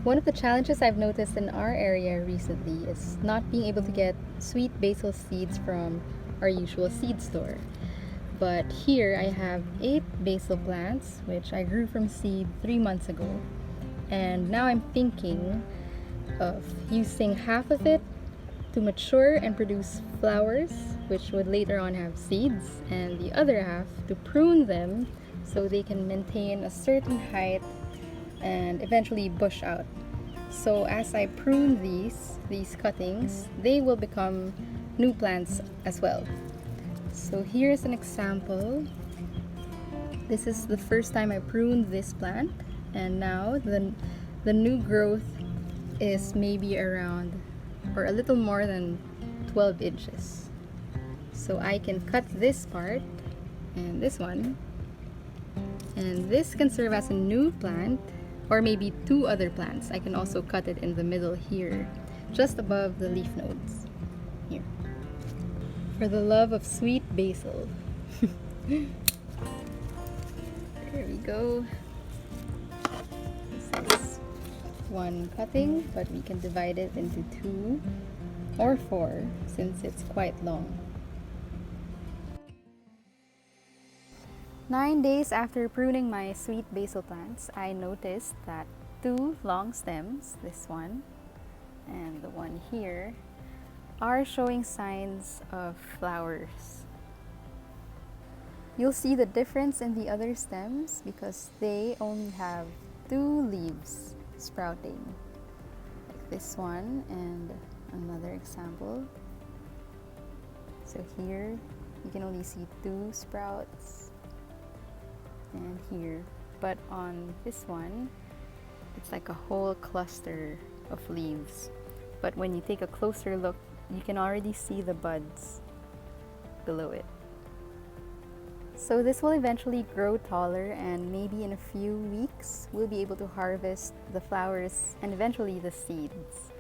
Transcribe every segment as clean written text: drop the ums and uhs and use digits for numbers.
One of the challenges I've noticed in our area recently is not being able to get sweet basil seeds from our usual seed store. But here I have 8 basil plants, which I grew from seed 3 months ago. And now I'm thinking of using half of it to mature and produce flowers, which would later on have seeds, and the other half to prune them so they can maintain a certain height and eventually bush out. So as I prune these cuttings, they will become new plants as well. So here's an example. This is the first time I pruned this plant, and now the new growth is maybe around or a little more than 12 inches. So I can cut this part and this one, and this can serve as a new plant or maybe 2 other plants. I can also cut it in the middle here, just above the leaf nodes. Here. For the love of sweet basil. There we go. This is one cutting, but we can divide it into 2 or 4 since it's quite long. 9 days after pruning my sweet basil plants, I noticed that 2 long stems, this one and the one here, are showing signs of flowers. You'll see the difference in the other stems because they only have 2 leaves sprouting, like this one and another example. So here you can only see 2 sprouts, and here, but on this one it's like a whole cluster of leaves. But when you take a closer look, you can already see the buds below it. So this will eventually grow taller, and maybe in a few weeks we'll be able to harvest the flowers and eventually the seeds.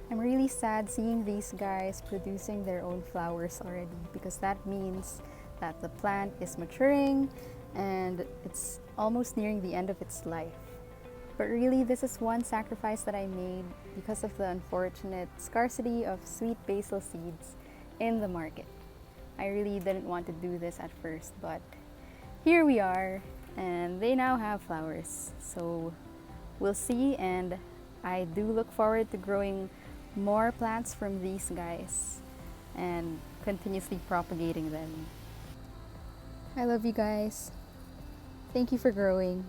I'm really sad seeing these guys producing their own flowers already, because that means that the plant is maturing and it's almost nearing the end of its life. But really, this is one sacrifice that I made because of the unfortunate scarcity of sweet basil seeds in the market. I really didn't want to do this at first, but here we are, and they now have flowers. So we'll see, and I do look forward to growing more plants from these guys and continuously propagating them. I love you guys. Thank you for growing.